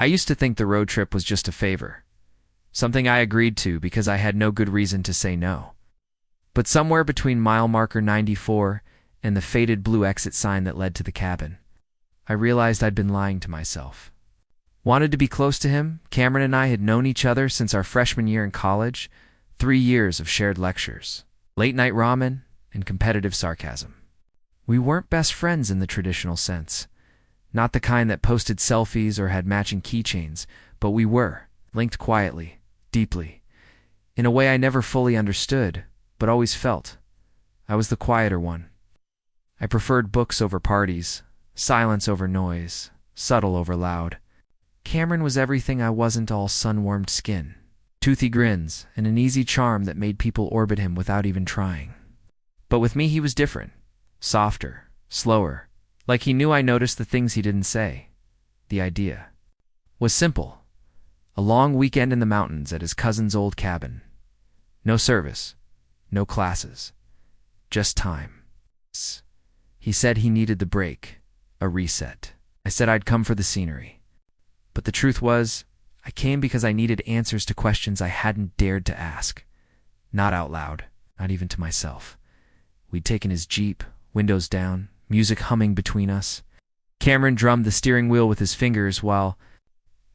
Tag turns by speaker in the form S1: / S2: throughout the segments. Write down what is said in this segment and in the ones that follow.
S1: I used to think the road trip was just a favor, something I agreed to because I had no good reason to say no. But somewhere between mile marker 94 and the faded blue exit sign that led to the cabin, I realized I'd been lying to myself. Wanted to be close to him. Cameron and I had known each other since our freshman year in college, 3 years of shared lectures, late-night ramen, and competitive sarcasm. We weren't best friends in the traditional sense, not the kind that posted selfies or had matching keychains, but we were, linked quietly, deeply, in a way I never fully understood, but always felt. I was the quieter one. I preferred books over parties, silence over noise, subtle over loud. Cameron was everything I wasn't, all sun-warmed skin, toothy grins, and an easy charm that made people orbit him without even trying. But with me he was different, softer, slower, like he knew I noticed the things he didn't say. The idea was simple. A long weekend in the mountains at his cousin's old cabin. No service, no classes, just time. He said he needed the break, a reset. I said I'd come for the scenery. But the truth was, I came because I needed answers to questions I hadn't dared to ask. Not out loud, not even to myself. We'd taken his Jeep, windows down, music humming between us. Cameron drummed the steering wheel with his fingers while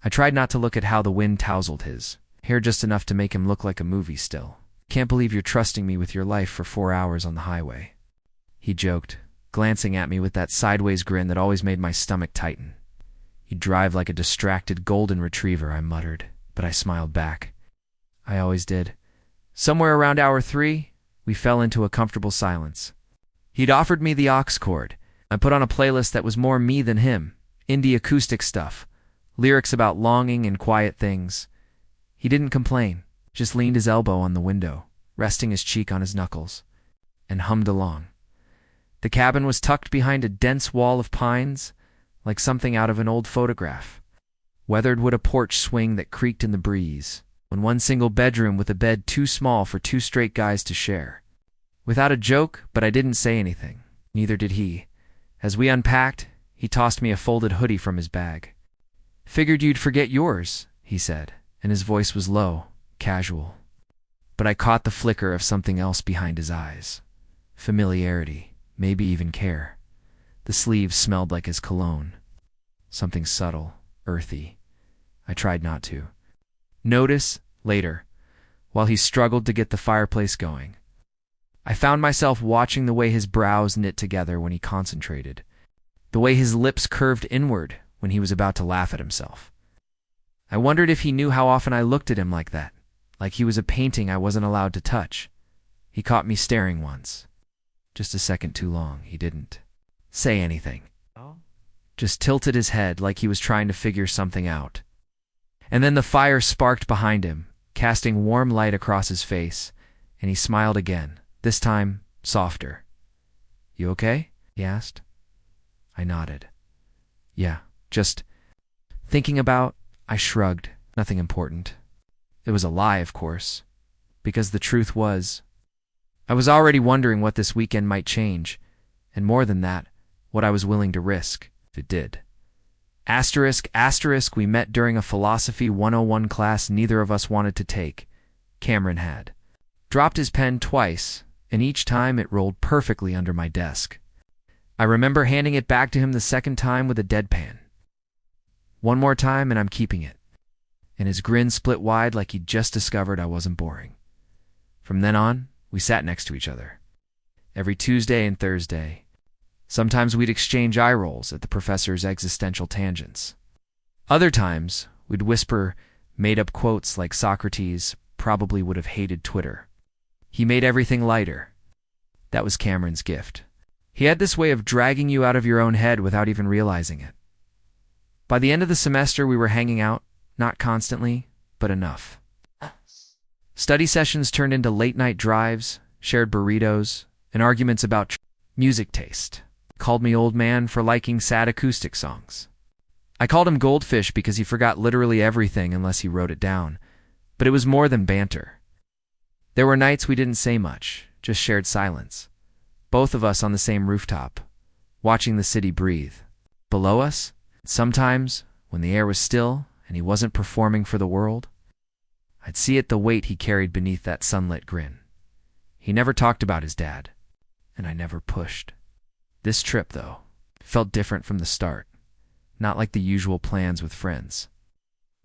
S1: I tried not to look at how the wind tousled his hair just enough to make him look like a movie still. Can't believe you're trusting me with your life for 4 hours on the highway, he joked, glancing at me with that sideways grin that always made my stomach tighten. You drive like a distracted golden retriever, I muttered, but I smiled back. I always did. Somewhere around hour 3, we fell into a comfortable silence. He'd offered me the aux cord. I put on a playlist that was more me than him, indie acoustic stuff, lyrics about longing and quiet things. He didn't complain, just leaned his elbow on the window, resting his cheek on his knuckles, and hummed along. The cabin was tucked behind a dense wall of pines, like something out of an old photograph. Weathered wood, a porch swing that creaked in the breeze, and one single bedroom with a bed too small for 2 straight guys to share. Without a joke, but I didn't say anything. Neither did he. As we unpacked, he tossed me a folded hoodie from his bag. Figured you'd forget yours, he said, and his voice was low, casual. But I caught the flicker of something else behind his eyes. Familiarity, maybe even care. The sleeves smelled like his cologne. Something subtle, earthy. I tried not to notice later, while he struggled to get the fireplace going. I found myself watching the way his brows knit together when he concentrated, the way his lips curved inward when he was about to laugh at himself. I wondered if he knew how often I looked at him like that, like he was a painting I wasn't allowed to touch. He caught me staring once. Just a second too long. He didn't say anything. Just tilted his head like he was trying to figure something out. And then the fire sparked behind him, casting warm light across his face, and he smiled again, this time softer. You okay? He asked. I nodded. Yeah, just thinking about. I shrugged. Nothing important. It was a lie, of course, because the truth was, I was already wondering what this weekend might change, and more than that, what I was willing to risk, if it did. Asterisk, we met during a Philosophy 101 class neither of us wanted to take. Cameron had dropped his pen twice, and each time it rolled perfectly under my desk. I remember handing it back to him the second time with a deadpan. One more time and I'm keeping it. And his grin split wide like he'd just discovered I wasn't boring. From then on, we sat next to each other. Every Tuesday and Thursday. Sometimes we'd exchange eye rolls at the professor's existential tangents. Other times, we'd whisper made-up quotes like Socrates probably would have hated Twitter. He made everything lighter. That was Cameron's gift. He had this way of dragging you out of your own head without even realizing it. By the end of the semester, we were hanging out, not constantly, but enough. Study sessions turned into late-night drives, shared burritos, and arguments about music taste. Called me old man for liking sad acoustic songs. I called him Goldfish because he forgot literally everything unless he wrote it down, but it was more than banter. There were nights we didn't say much, just shared silence. Both of us on the same rooftop, watching the city breathe. Below us, sometimes, when the air was still and he wasn't performing for the world? I'd see it the weight he carried beneath that sunlit grin. He never talked about his dad, and I never pushed. This trip, though, felt different from the start. Not like the usual plans with friends.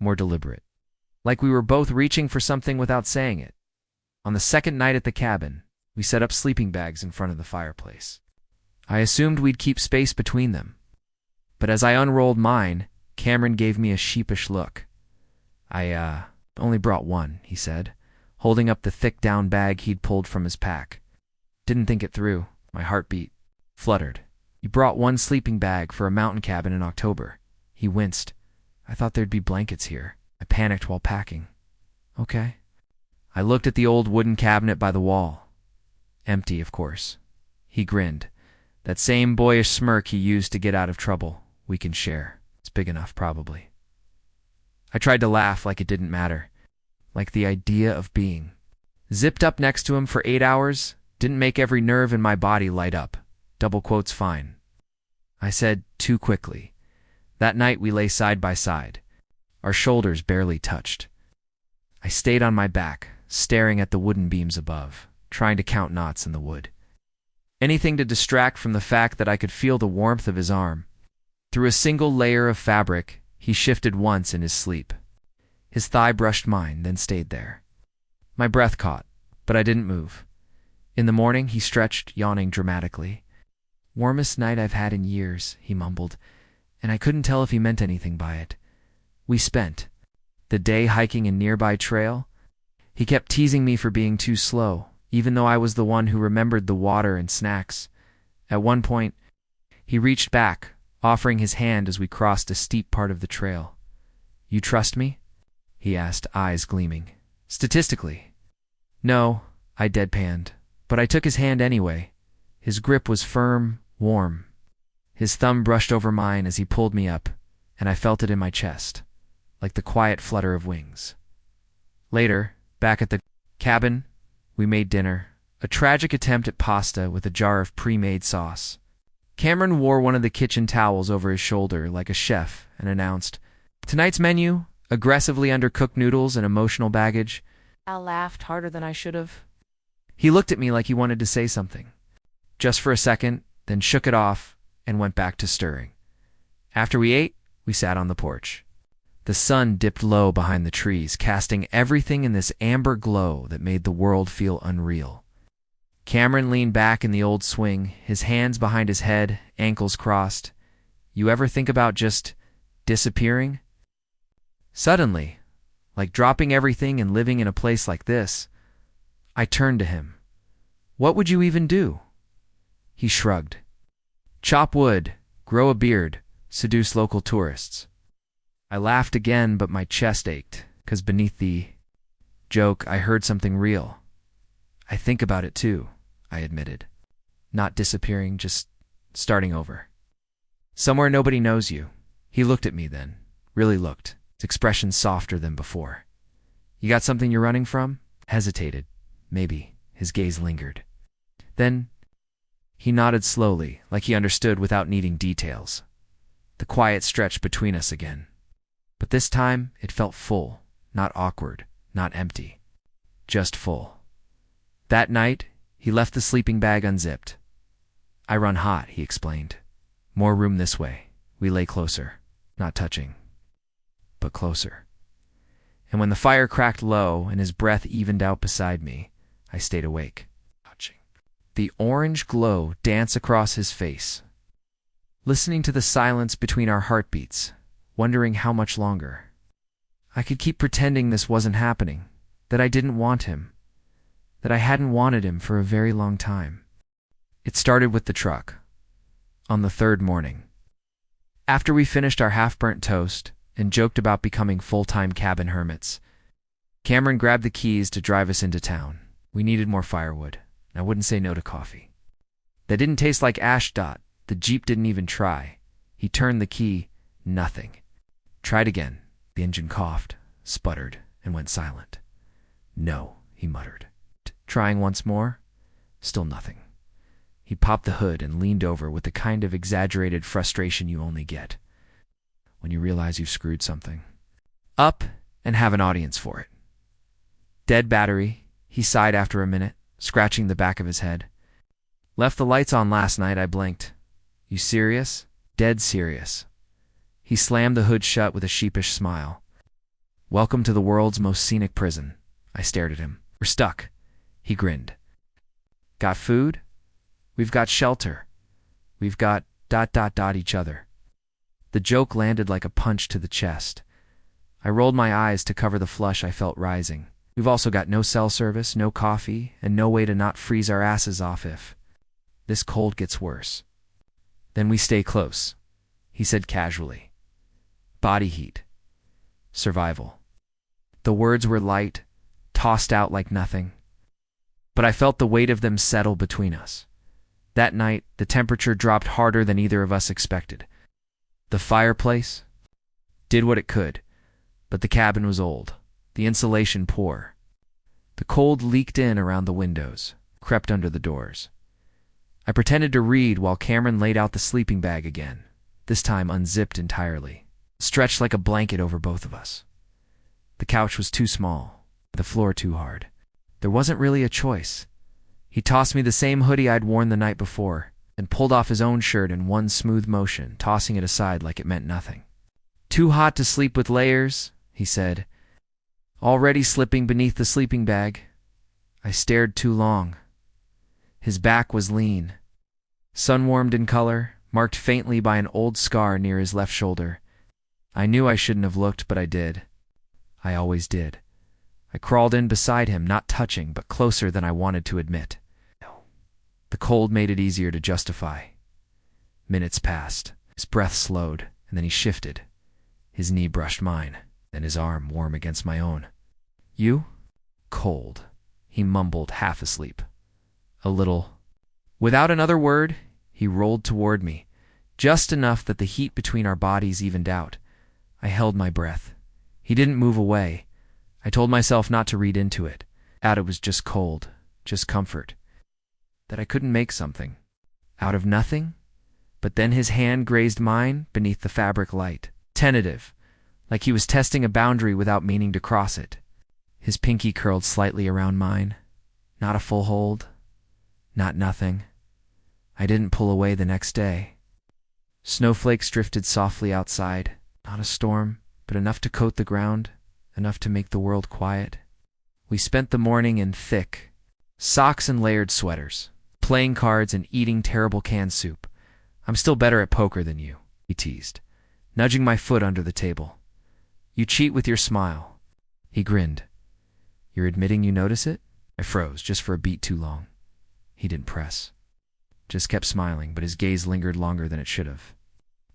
S1: More deliberate. Like we were both reaching for something without saying it. On the second night at the cabin, we set up sleeping bags in front of the fireplace. I assumed we'd keep space between them. But as I unrolled mine, Cameron gave me a sheepish look. I only brought one, he said, holding up the thick down bag he'd pulled from his pack. Didn't think it through. My heartbeat fluttered. You brought one sleeping bag for a mountain cabin in October. He winced. I thought there'd be blankets here. I panicked while packing. Okay. I looked at the old wooden cabinet by the wall. Empty, of course. He grinned. That same boyish smirk he used to get out of trouble. We can share. It's big enough, probably. I tried to laugh like it didn't matter. Like the idea of being zipped up next to him for 8 hours didn't make every nerve in my body light up. Double quotes fine. I said too quickly. That night we lay side by side. Our shoulders barely touched. I stayed on my back, staring at the wooden beams above, trying to count knots in the wood. Anything to distract from the fact that I could feel the warmth of his arm. Through a single layer of fabric, he shifted once in his sleep. His thigh brushed mine, then stayed there. My breath caught, but I didn't move. In the morning, he stretched, yawning dramatically. Warmest night I've had in years, he mumbled, and I couldn't tell if he meant anything by it. We spent the day hiking a nearby trail. He kept teasing me for being too slow, even though I was the one who remembered the water and snacks. At one point, he reached back, offering his hand as we crossed a steep part of the trail. You trust me? He asked, eyes gleaming. Statistically. No, I deadpanned, but I took his hand anyway. His grip was firm, warm. His thumb brushed over mine as he pulled me up, and I felt it in my chest, like the quiet flutter of wings. Later, back at the cabin, we made dinner, a tragic attempt at pasta with a jar of pre-made sauce. Cameron wore one of the kitchen towels over his shoulder like a chef and announced, "Tonight's menu, aggressively undercooked noodles and emotional baggage." I laughed harder than I should have. He looked at me like he wanted to say something. Just for a second, then shook it off and went back to stirring. After we ate, we sat on the porch. The sun dipped low behind the trees, casting everything in this amber glow that made the world feel unreal. Cameron leaned back in the old swing, his hands behind his head, ankles crossed. You ever think about just disappearing? Suddenly, like dropping everything and living in a place like this, I turned to him. What would you even do? He shrugged. Chop wood, grow a beard, seduce local tourists. I laughed again, but my chest ached, because beneath the joke I heard something real. I think about it too, I admitted. Not disappearing, just starting over. Somewhere nobody knows you. He looked at me then, really looked, his expression softer than before. You got something you're running from? Hesitated. Maybe. His gaze lingered. Then he nodded slowly, like he understood without needing details. The quiet stretched between us again. But this time, it felt full, not awkward, not empty. Just full. That night, he left the sleeping bag unzipped. I run hot, he explained. More room this way. We lay closer, not touching, but closer. And when the fire cracked low and his breath evened out beside me, I stayed awake, watching the orange glow dance across his face, listening to the silence between our heartbeats, wondering how much longer. I could keep pretending this wasn't happening, that I didn't want him, that I hadn't wanted him for a very long time. It started with the truck, on the third morning. After we finished our half-burnt toast and joked about becoming full-time cabin hermits, Cameron grabbed the keys to drive us into town. We needed more firewood. I wouldn't say no to coffee. That didn't taste like ashdot. The Jeep didn't even try. He turned the key. Nothing. Tried again. The engine coughed, sputtered, and went silent. No, he muttered. Trying once more. Still nothing. He popped the hood and leaned over with the kind of exaggerated frustration you only get when you realize you've screwed something. Up and have an audience for it. Dead battery, he sighed after a minute, scratching the back of his head. Left the lights on last night, I blinked. You serious? Dead serious. He slammed the hood shut with a sheepish smile. Welcome to the world's most scenic prison. I stared at him. We're stuck. He grinned. Got food? We've got shelter. We've got ... each other. The joke landed like a punch to the chest. I rolled my eyes to cover the flush I felt rising. We've also got no cell service, no coffee, and no way to not freeze our asses off if this cold gets worse. Then we stay close, he said casually. Body heat. Survival. The words were light, tossed out like nothing, but I felt the weight of them settle between us. That night, the temperature dropped harder than either of us expected. The fireplace did what it could, but the cabin was old, the insulation poor. The cold leaked in around the windows, crept under the doors. I pretended to read while Cameron laid out the sleeping bag again, this time unzipped entirely, stretched like a blanket over both of us. The couch was too small, the floor too hard. There wasn't really a choice. He tossed me the same hoodie I'd worn the night before, and pulled off his own shirt in one smooth motion, tossing it aside like it meant nothing. Too hot to sleep with layers, he said, already slipping beneath the sleeping bag. I stared too long. His back was lean, sun-warmed in color, marked faintly by an old scar near his left shoulder. I knew I shouldn't have looked, but I did. I always did. I crawled in beside him, not touching, but closer than I wanted to admit. The cold made it easier to justify. Minutes passed. His breath slowed, and then he shifted. His knee brushed mine, then his arm warm against my own. You? Cold, he mumbled, half asleep. A little. Without another word, he rolled toward me, just enough that the heat between our bodies evened out. I held my breath. He didn't move away. I told myself not to read into it. It was just cold, just comfort. That I couldn't make something. Out of nothing? But then his hand grazed mine beneath the fabric light. Tentative, like he was testing a boundary without meaning to cross it. His pinky curled slightly around mine. Not a full hold. Not nothing. I didn't pull away the next day. Snowflakes drifted softly outside. Not a storm, but enough to coat the ground, enough to make the world quiet. We spent the morning in thick socks and layered sweaters, playing cards and eating terrible canned soup. I'm still better at poker than you, he teased, nudging my foot under the table. You cheat with your smile. He grinned. You're admitting you notice it? I froze, just for a beat too long. He didn't press. Just kept smiling, but his gaze lingered longer than it should have.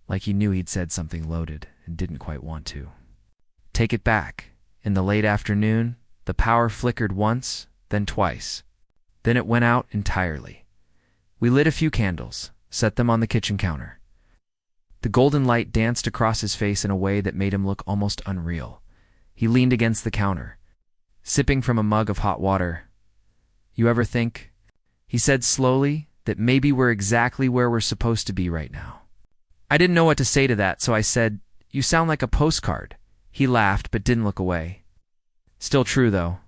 S1: Like he knew he'd said something loaded and didn't quite want to. Take it back. In the late afternoon, the power flickered once, then twice. Then it went out entirely. We lit a few candles, set them on the kitchen counter. The golden light danced across his face in a way that made him look almost unreal. He leaned against the counter, sipping from a mug of hot water. You ever think, he said slowly, that maybe we're exactly where we're supposed to be right now? I didn't know what to say to that, so I said, you sound like a postcard. He laughed, but didn't look away. Still true, though.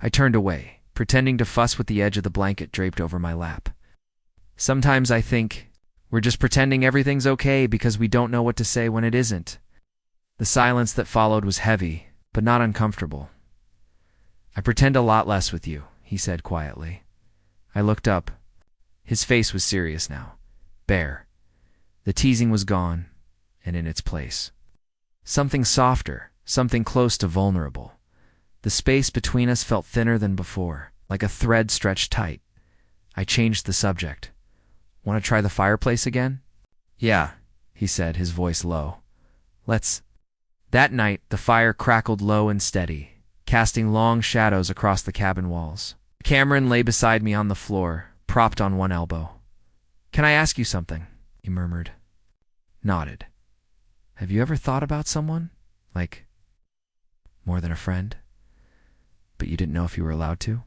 S1: I turned away, pretending to fuss with the edge of the blanket draped over my lap. Sometimes I think we're just pretending everything's okay because we don't know what to say when it isn't. The silence that followed was heavy, but not uncomfortable. I pretend a lot less with you, he said quietly. I looked up. His face was serious now, bare. The teasing was gone, and in its place something softer, something close to vulnerable. The space between us felt thinner than before, like a thread stretched tight. I changed the subject. Want to try the fireplace again? Yeah, he said, his voice low. Let's. That night, the fire crackled low and steady, casting long shadows across the cabin walls. Cameron lay beside me on the floor, propped on one elbow. Can I ask you something? He murmured. Nodded. Have you ever thought about someone? Like, more than a friend? But you didn't know if you were allowed to?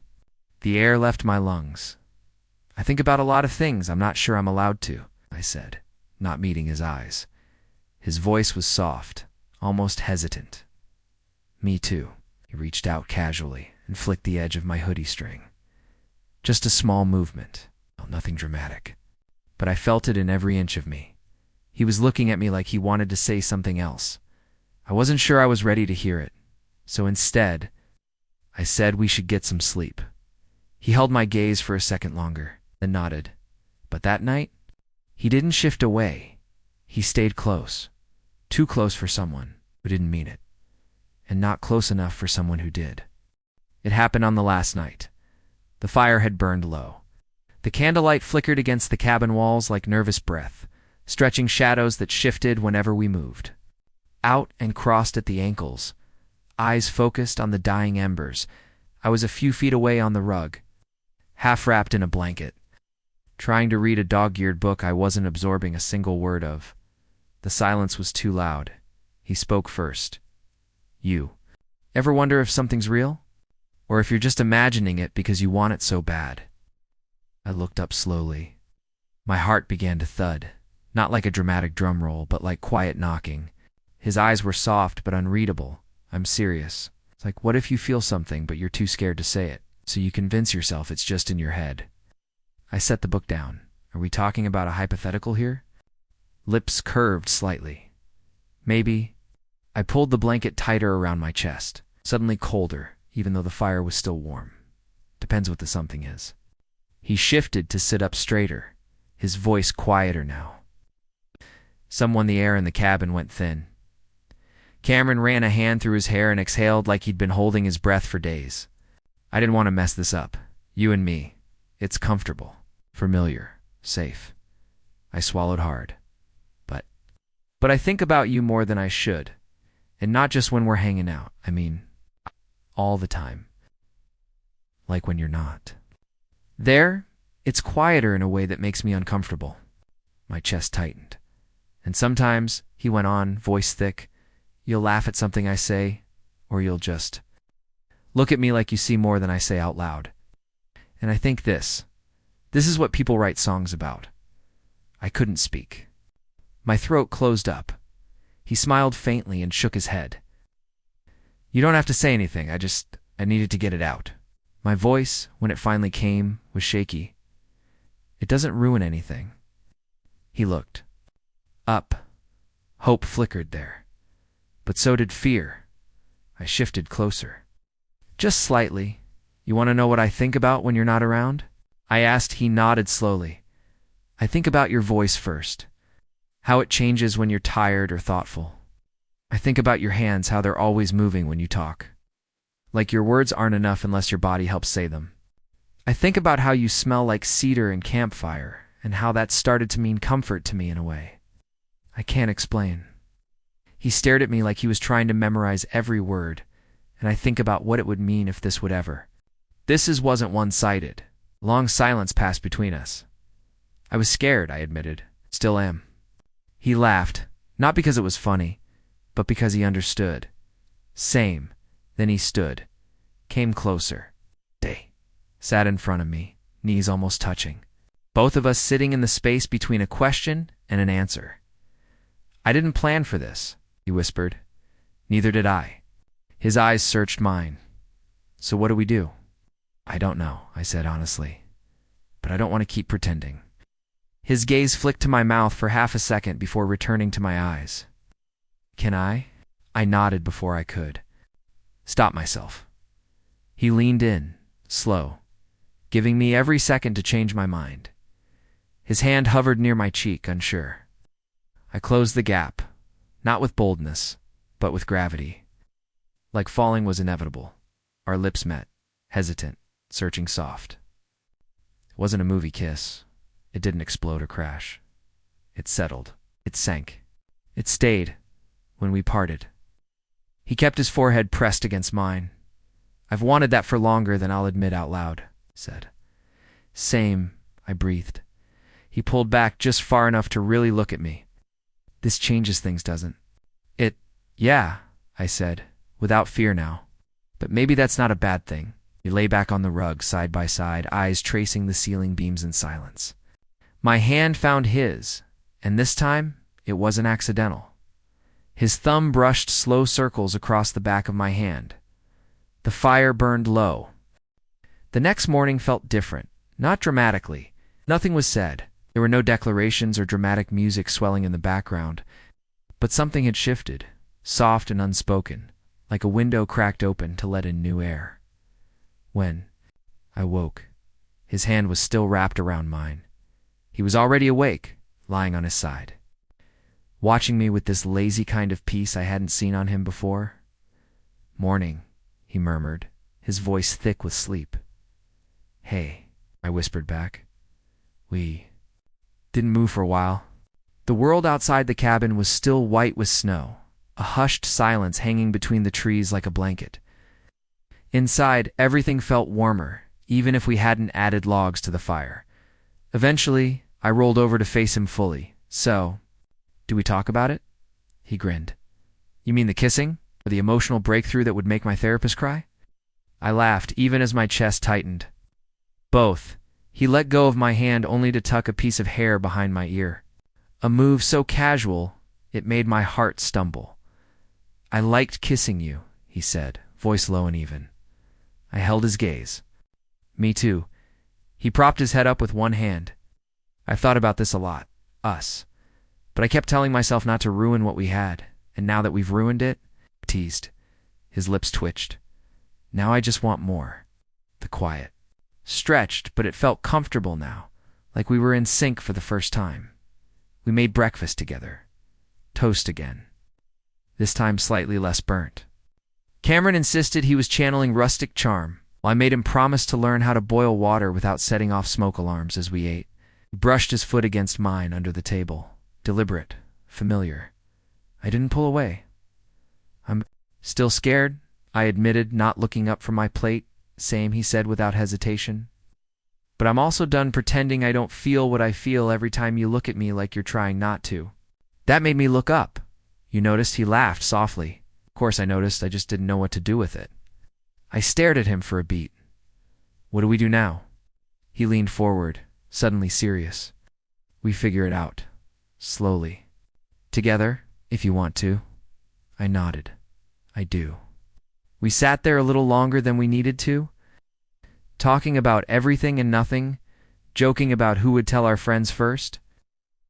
S1: The air left my lungs. I think about a lot of things I'm not sure I'm allowed to, I said, not meeting his eyes. His voice was soft, almost hesitant. Me too. He reached out casually and flicked the edge of my hoodie string. Just a small movement, nothing dramatic. But I felt it in every inch of me. He was looking at me like he wanted to say something else. I wasn't sure I was ready to hear it. So instead, I said we should get some sleep. He held my gaze for a second longer, then nodded. But that night, he didn't shift away. He stayed close. Too close for someone who didn't mean it, and not close enough for someone who did. It happened on the last night. The fire had burned low. The candlelight flickered against the cabin walls like nervous breath, stretching shadows that shifted whenever we moved. Out and crossed at the ankles, eyes focused on the dying embers, I was a few feet away on the rug, half wrapped in a blanket, trying to read a dog-eared book I wasn't absorbing a single word of. The silence was too loud. He spoke first. You. Ever wonder if something's real? Or if you're just imagining it because you want it so bad? I looked up slowly. My heart began to thud, not like a dramatic drum roll, but like quiet knocking. His eyes were soft but unreadable. I'm serious. It's like, what if you feel something but you're too scared to say it, so you convince yourself it's just in your head? I set the book down. Are we talking about a hypothetical here? Lips curved slightly. Maybe. I pulled the blanket tighter around my chest, suddenly colder, even though the fire was still warm. Depends what the something is. He shifted to sit up straighter, his voice quieter now. The air in the cabin went thin. Cameron ran a hand through his hair and exhaled like he'd been holding his breath for days. I didn't want to mess this up. You and me. It's comfortable, familiar, safe. I swallowed hard. But I think about you more than I should. And not just when we're hanging out. I mean, all the time. Like when you're not. There, it's quieter in a way that makes me uncomfortable. My chest tightened. And sometimes, he went on, voice thick, you'll laugh at something I say, or you'll just look at me like you see more than I say out loud. And I think this is what people write songs about. I couldn't speak. My throat closed up. He smiled faintly and shook his head. You don't have to say anything, I needed to get it out. My voice, when it finally came, was shaky. It doesn't ruin anything. He looked. Up. Hope flickered there. But so did fear. I shifted closer. Just slightly. You want to know what I think about when you're not around? I asked. He nodded slowly. I think about your voice first. How it changes when you're tired or thoughtful. I think about your hands, how they're always moving when you talk. Like your words aren't enough unless your body helps say them. I think about how you smell like cedar and campfire, and how that started to mean comfort to me in a way. I can't explain. He stared at me like he was trying to memorize every word, and I think about what it would mean if this would ever. Wasn't one-sided. Long silence passed between us. I was scared, I admitted. Still am. He laughed, not because it was funny, but because he understood. Same. Then he stood, came closer. Sat in front of me, knees almost touching. Both of us sitting in the space between a question and an answer. I didn't plan for this, he whispered. Neither did I. His eyes searched mine. So what do we do? I don't know, I said honestly. But I don't want to keep pretending. His gaze flicked to my mouth for half a second before returning to my eyes. Can I? I nodded before I could. Stop myself. He leaned in, slow, giving me every second to change my mind. His hand hovered near my cheek, unsure. I closed the gap, not with boldness, but with gravity. Like falling was inevitable. Our lips met, hesitant, searching soft. It wasn't a movie kiss. It didn't explode or crash. It settled. It sank. It stayed when we parted. He kept his forehead pressed against mine. I've wanted that for longer than I'll admit out loud, said. Same, I breathed. He pulled back just far enough to really look at me. This changes things, doesn't it? Yeah, I said, without fear now. But maybe that's not a bad thing. We lay back on the rug, side by side, eyes tracing the ceiling beams in silence. My hand found his, and this time it wasn't accidental. His thumb brushed slow circles across the back of my hand. The fire burned low. The next morning felt different, not dramatically. Nothing was said. There were no declarations or dramatic music swelling in the background. But something had shifted, soft and unspoken, like a window cracked open to let in new air. When I woke, his hand was still wrapped around mine. He was already awake, lying on his side, watching me with this lazy kind of peace I hadn't seen on him before. "Morning," he murmured, his voice thick with sleep. "Hey," I whispered back. We didn't move for a while. The world outside the cabin was still white with snow, a hushed silence hanging between the trees like a blanket. Inside, everything felt warmer, even if we hadn't added logs to the fire. Eventually, I rolled over to face him fully. "So, do we talk about it?" He grinned. "You mean the kissing? Or the emotional breakthrough that would make my therapist cry?" I laughed, even as my chest tightened. "Both." He let go of my hand only to tuck a piece of hair behind my ear. A move so casual, it made my heart stumble. "I liked kissing you," he said, voice low and even. I held his gaze. "Me too." He propped his head up with one hand. "I've thought about this a lot. Us. But I kept telling myself not to ruin what we had, and now that we've ruined it," teased. His lips twitched. "Now I just want more." The quiet. Stretched, but it felt comfortable now, like we were in sync for the first time. We made breakfast together. Toast again. This time slightly less burnt. Cameron insisted he was channeling rustic charm, while I made him promise to learn how to boil water without setting off smoke alarms as we ate. He brushed his foot against mine under the table. Deliberate, familiar. I didn't pull away. "I'm still scared," I admitted, not looking up from my plate. "Same," he said without hesitation. "But I'm also done pretending I don't feel what I feel every time you look at me like you're trying not to." That made me look up. "You noticed?" He laughed softly. Of course I noticed, I just didn't know what to do with it. I stared at him for a beat. "What do we do now?" He leaned forward, suddenly serious. "We figure it out. Slowly. Together, if you want to." I nodded. "I do." We sat there a little longer than we needed to, talking about everything and nothing, joking about who would tell our friends first,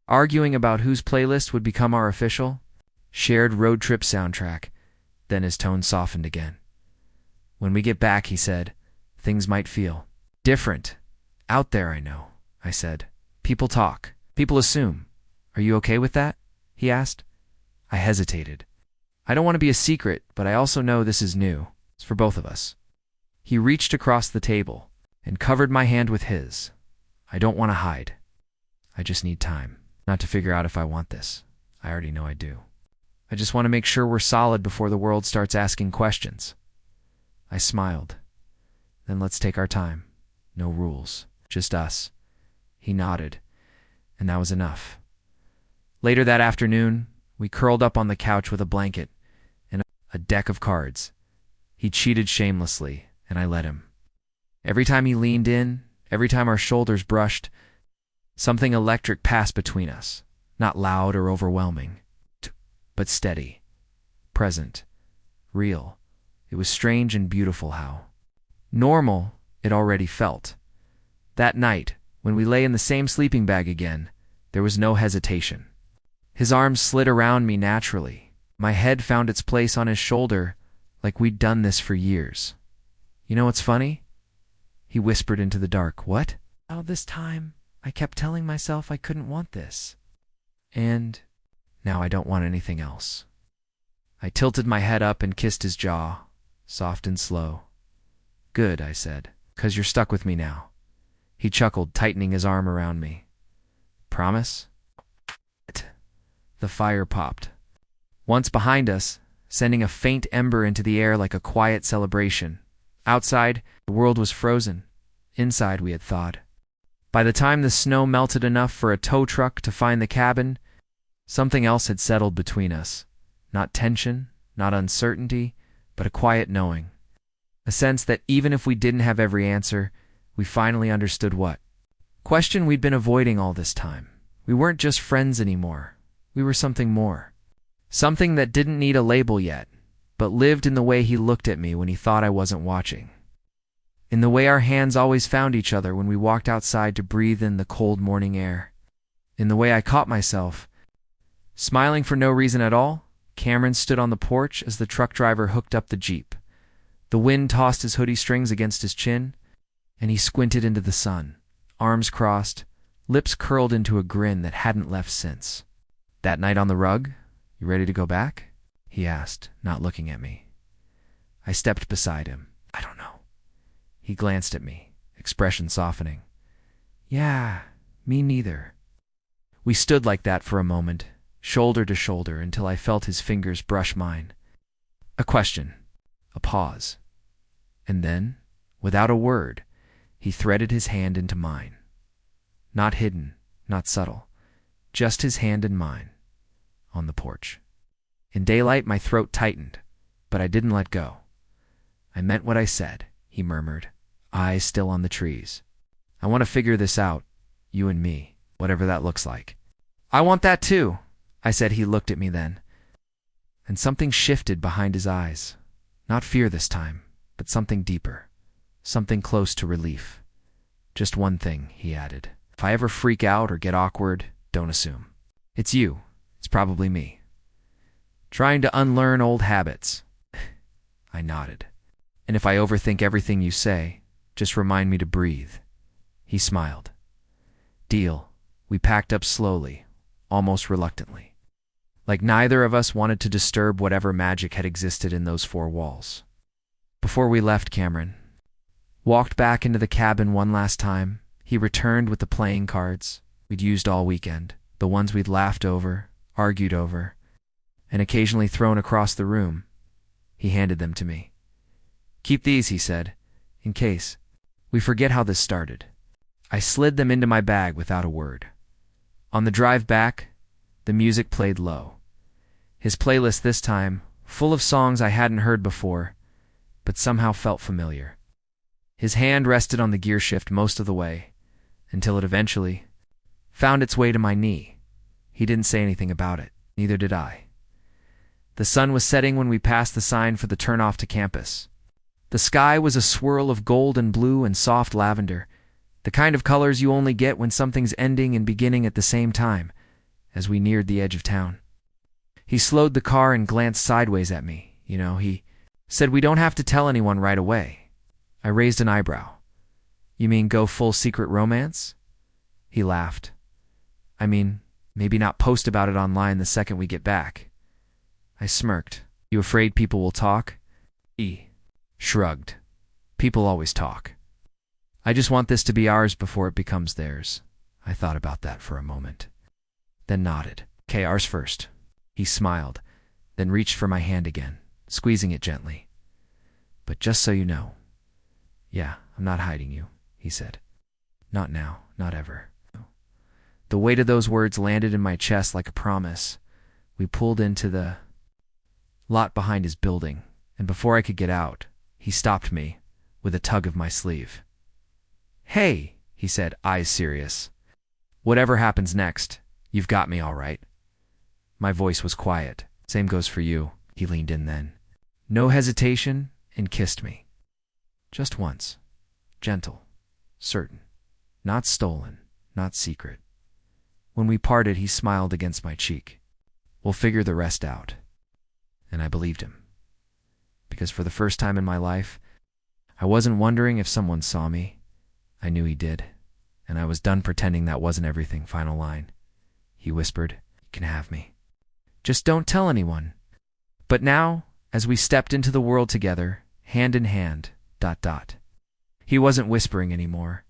S1: arguing about whose playlist would become our official, shared road trip soundtrack. Then his tone softened again. "When we get back," he said, "things might feel different. Out there, I know," I said. "People talk. People assume. Are you okay with that?" he asked. I hesitated. "I don't want to be a secret, but I also know this is new. It's for both of us." He reached across the table and covered my hand with his. "I don't want to hide. I just need time. Not to figure out if I want this. I already know I do. I just want to make sure we're solid before the world starts asking questions." I smiled. "Then let's take our time. No rules. Just us." He nodded, and that was enough. Later that afternoon, we curled up on the couch with a blanket and a deck of cards. He cheated shamelessly, and I let him. Every time he leaned in, every time our shoulders brushed, something electric passed between us. Not loud or overwhelming, but steady, present, real. It was strange and beautiful how normal it already felt. That night, when we lay in the same sleeping bag again, there was no hesitation. His arms slid around me naturally. My head found its place on his shoulder, like we'd done this for years. "You know what's funny?" He whispered into the dark. "What?" "All this time, I kept telling myself I couldn't want this. And now I don't want anything else." I tilted my head up and kissed his jaw, soft and slow. "Good," I said, "'cause you're stuck with me now." He chuckled, tightening his arm around me. "Promise?" The fire popped. Once behind us, sending a faint ember into the air like a quiet celebration. Outside, the world was frozen. Inside, we had thawed. By the time the snow melted enough for a tow truck to find the cabin, something else had settled between us. Not tension, not uncertainty, but a quiet knowing. A sense that even if we didn't have every answer, we finally understood what question we'd been avoiding all this time. We weren't just friends anymore. We were something more. Something that didn't need a label yet, but lived in the way he looked at me when he thought I wasn't watching. In the way our hands always found each other when we walked outside to breathe in the cold morning air. In the way I caught myself, smiling for no reason at all. Cameron stood on the porch as the truck driver hooked up the Jeep. The wind tossed his hoodie strings against his chin, and he squinted into the sun, arms crossed, lips curled into a grin that hadn't left since. "That night on the rug, you ready to go back?" he asked, not looking at me. I stepped beside him. "I don't know." He glanced at me, expression softening. "Yeah, me neither." We stood like that for a moment, shoulder to shoulder, until I felt his fingers brush mine. A question, a pause, and then, without a word, he threaded his hand into mine. Not hidden, not subtle, just his hand in mine, on the porch. In daylight, my throat tightened, but I didn't let go. "I meant what I said," he murmured, eyes still on the trees. "I want to figure this out, you and me, whatever that looks like." "I want that too," I said. He looked at me then, and something shifted behind his eyes. Not fear this time, but something deeper, something close to relief. "Just one thing," he added. "If I ever freak out or get awkward, don't assume. It's you. It's probably me. Trying to unlearn old habits." I nodded. "And if I overthink everything you say, just remind me to breathe." He smiled. Deal. We packed up slowly, almost reluctantly, like neither of us wanted to disturb whatever magic had existed in those four walls. Before we left, Cameron walked back into the cabin one last time. He returned with the playing cards we'd used all weekend, the ones we'd laughed over, argued over, and occasionally thrown across the room. He handed them to me. "Keep these," he said, "in case we forget how this started." I slid them into my bag without a word. On the drive back, the music played low. His playlist this time, full of songs I hadn't heard before, but somehow felt familiar. His hand rested on the gear shift most of the way, until it eventually found its way to my knee. He didn't say anything about it, neither did I. The sun was setting when we passed the sign for the turnoff to campus. The sky was a swirl of gold and blue and soft lavender, the kind of colors you only get when something's ending and beginning at the same time. As we neared the edge of town, he slowed the car and glanced sideways at me. He said, "We don't have to tell anyone right away." I raised an eyebrow. "You mean go full secret romance?" He laughed. "I mean, maybe not post about it online the second we get back." I smirked. "You afraid people will talk?" He shrugged. "People always talk. I just want this to be ours before it becomes theirs." I thought about that for a moment, then nodded. "Okay, ours first." He smiled, then reached for my hand again, squeezing it gently. "But just so you know, yeah, I'm not hiding you," he said. "Not now, not ever." The weight of those words landed in my chest like a promise. We pulled into the lot behind his building, and before I could get out, he stopped me with a tug of my sleeve. "Hey," he said, eyes serious. "Whatever happens next, you've got me all right." My voice was quiet. "Same goes for you." He leaned in then. No hesitation, and kissed me. Just once. Gentle. Certain. Not stolen. Not secret. When we parted, he smiled against my cheek. "We'll figure the rest out." And I believed him. Because for the first time in my life, I wasn't wondering if someone saw me. I knew he did. And I was done pretending that wasn't everything. Final line. He whispered, "You can have me. Just don't tell anyone." But now, as we stepped into the world together, hand in hand, ... He wasn't whispering anymore.